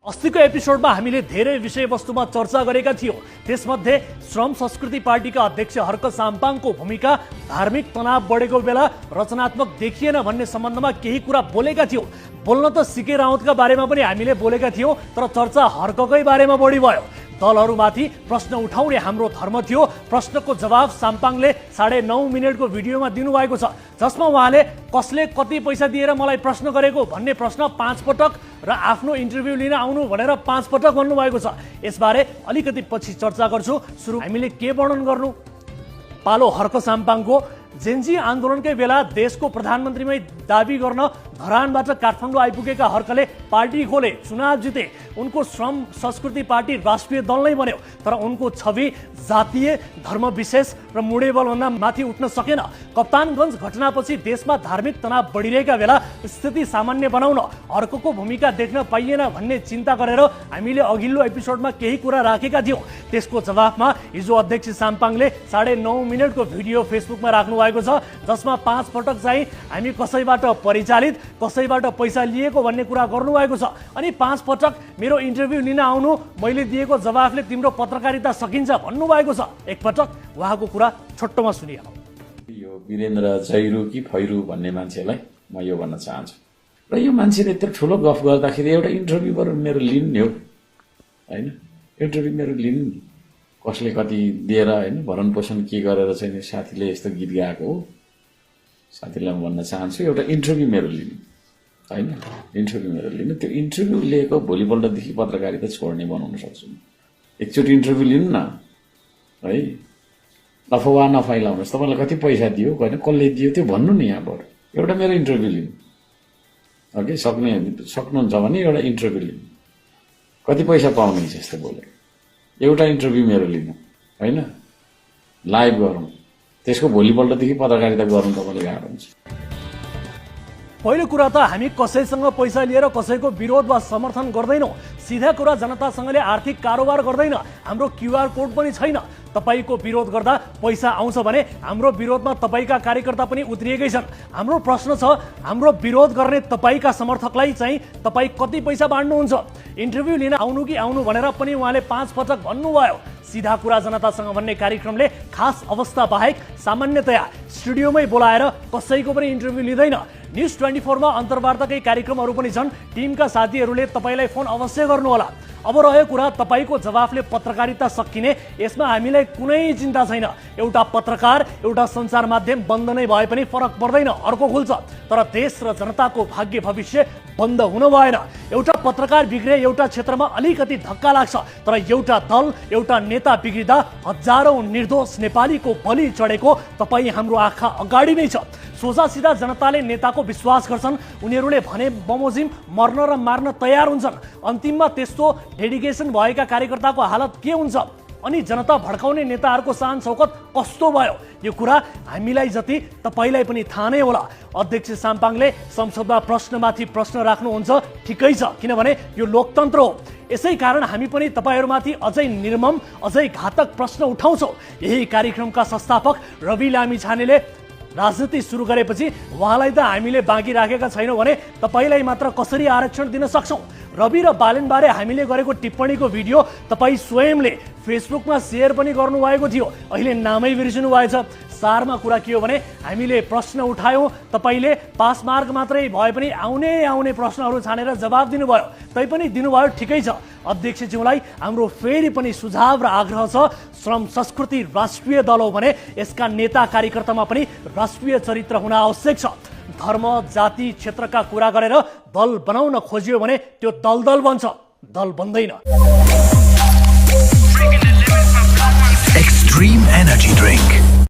अस्तिको एपिसोडमा हामीले धेरै विषयवस्तुमा चर्चा गरेका थियौं। त्यसमध्ये श्रम संस्कृति पार्टीका अध्यक्ष हर्क साम्पाङको भूमिका धार्मिक तनाव बढेको बेला रचनात्मक देखिएन भन्ने सम्बन्धमा केही कुरा बोलेका थियौं। बोल्न त सीके राउतका बारेमा पनि हामीले बोलेका थियौं, तर चर्चा हर्ककै बारेमा बढी भयो। दलहरूमाथि प्रश्न उठाउने हाम्रो धर्म थियो। प्रश्नको जवाब साम्पाङले 9.5 मिनेटको भिडियोमा दिनुभएको छ, जसमा उहाँले कसले कति पैसा दिएर मलाई प्रश्न गरेको भन्ने प्रश्न 5 पटक र आफ्नो इन्टरभ्यू लिन आउनु भनेर 5 पटक भन्नुभएको छ। यसबारे अलिकति पछि चर्चा गर्छु। सुरु हामीले के वर्णन गर्नु? पालो हर्क साम्पाङको। जेन्जी आन्दोलनकै बेला देशको प्रधानमन्त्रीमै दाबी गर्न धरानबाट काठमाडौँ आइपुगेका हर्कले पार्टी खोले, चुनाव जिते। उनको श्रम संस्कृति पार्टी राष्ट्रिय दल नै बन्यो, तर उनको छवि जातीय धर्म विशेष र मुडेबलभन्दा माथि उठ्न सकेन। कप्तानगञ्ज घटनापछि देशमा धार्मिक तनाव बढिरहेका बेला स्थिति सामान्य बनाउन हर्कको भूमिका देख्न पाइएन भन्ने चिन्ता गरेर हामीले अघिल्लो एपिसोडमा केही कुरा राखेका थियौं। त्यसको जवाफमा हिजो अध्यक्ष साम्पाङले 9.5 मिनेटको भिडियो फेसबुकमा राख्नु भएको छ, जसमा 5 पटक चाहिँ हामी कसैबाट परिचालित, कसैबाट पैसा लिएको भन्ने कुरा गर्नुभएको छ। अनि 5 पटक मेरो इन्टरभ्यू लिन आउनु, मैले दिएको जवाफले तिम्रो पत्रकारिता सकिन्छ भन्नुभएको छ। एकपटक उहाँको कुरा छोटोमा सुनिहालौँ। यो वीरेन्द्र जैरू कि फैरू भन्ने मान्छेलाई म यो भन्न चाहन्छु। र यो मान्छेले यत्रो ठुलो गफ गर्दाखेरि एउटा इन्टरभ्यू मेरो लिनु नि हो, होइन? इन्टरभ्यू मेरो लिनु नि, कसले कति दिएर, होइन, भरण पोषण के गरेर चाहिँ साथीले यस्तो गीत गाएको हो। साथीलाई म भन्न चाहन्छु, एउटा इन्टरभ्यू मेरो लिनु, होइन? इन्टरभ्यू मेरो लिनु। त्यो इन्टरभ्यू लिएको भोलिपल्टदेखि पत्रकारिता छोड्ने बनाउन सक्छु। एकचोटि इन्टरभ्यू लिनु न, है? अफवाह नफैलाउनुहोस्। तपाईँलाई कति पैसा दियो, होइन, कसले दियो, त्यो भन्नु नि यहाँबाट। एउटा मेरो इन्टरभ्यू लिनु, ओके? सक्नुहुन्छ भने एउटा इन्टरभ्यू लिनु। कति पैसा पाउनुहुन्छ यस्तो बोलेर? एउटा इन्टरभ्यू मेरो लिनु, होइन? लाइभ गरौँ, त्यसको भोलिपल्टदेखि पत्रकारिता गर्नु तपाईँले गाह्रो हुन्छ। पहिलो कुरा त हामी कसैसँग पैसा लिएर कसैको विरोध वा समर्थन गर्दैनौँ। सिधा कुरा, जनतासँगले आर्थिक कारोबार गर्दैन। हाम्रो क्यूआर कोड पनि छैन। तपाईको विरोध गर्दा पैसा आउँछ भने हाम्रो विरोधमा तपाईका कार्यकर्ता पनि उत्रिएकै छन्। हाम्रो प्रश्न छ, हाम्रो विरोध गर्ने तपाईका समर्थकलाई चाहिँ तपाई कति पैसा बाँड्नुहुन्छ? इन्टरभ्यू लिन आउनु कि आउनु भनेर पनि उहाँले 5 पटक भन्नुभयो। सिधा कुरा जनतासँग भन्ने कार्यक्रमले खास अवस्था बाहेक सामान्यतया स्टुडियोमै बोलाएर कसैको पनि इन्टरभ्यू लिँदैन। न्युज 24 मा अन्तर्वार्ताकै कार्यक्रमहरू पनि छन्। टिमका साथीहरूले तपाईलाई फोन अवश्य गर्नुहोला। अब रह्यो कुरा तपाईको जवाफले पत्रकारिता सकिने, यसमा हामीलाई कुनै चिन्ता छैन। एउटा पत्रकार, एउटा सञ्चार माध्यम बन्द नै भए पनि फरक पर्दैन, अर्को खुल्छ। तर देश र जनताको भाग्य भविष्य बन्द हुन भएन। एउटा पत्रकार बिग्रे एउटा क्षेत्रमा अलिकति धक्का लाग्छ, तर एउटा दल, एउटा नेता बिग्रिँदा हजारौं निर्दोष नेपालीको बलि चढेको तपाईँ हाम्रो आँखा अगाडि नै छ। सोझा सिधा जनताले नेताको विश्वास गर्छन्। उनीहरूले भने बमोजिम मर्न र मार्न तयार हुन्छन्। अन्तिममा त्यस्तो डेडिकेसन भएका कार्यकर्ताको हालत के हुन्छ? अनि जनता भड्काउने नेताहरूको शान शौकत कस्तो भयो? यो कुरा हामीलाई जति तपाईलाई पनि थाहा नै होला। अध्यक्ष साम्पाङले संसदमा प्रश्नमाथि प्रश्न राख्नुहुन्छ, ठिकै छ, किनभने यो लोकतन्त्र हो। यसै कारण हामी पनि तपाईहरुमाथि अझै निर्मम, अझै घातक प्रश्न उठाउँछौँ। यही कार्यक्रमका संस्थापक रवि लामिछानेले राजनीति सुरु गरेपछि उहाँलाई त हामीले बाँकी राखेका छैनौँ भने तपाईलाई मात्र कसरी आरक्षण दिन सक्छौँ? रवि र बालेन बारे हामीले गरेको टिप्पणीको भिडियो तपाईँ स्वयंले फेसबुकमा सेयर पनि गर्नुभएको थियो। अहिले नामै बिर्सिनु भएछ। सारमा कुरा के हो भने हामीले प्रश्न उठायौँ, तपाईले पास मार्क मात्रै भए पनि आउने प्रश्नहरू छानेर जवाब दिनुभयो। तैपनि दिनुभयो, ठिकै छ। अध्यक्षज्यूलाई हाम्रो फेरि पनि सुझाव र आग्रह छ, श्रम संस्कृति राष्ट्रिय दल हो भने यसका नेता कार्यकर्तामा पनि राष्ट्रिय चरित्र हुन आवश्यक छ। धर्म, जाति, क्षेत्रका कुरा गरेर दल बनाउन खोजियो भने त्यो दलदल बन्छ, दल बन्दैन। Extreme Energy Drink.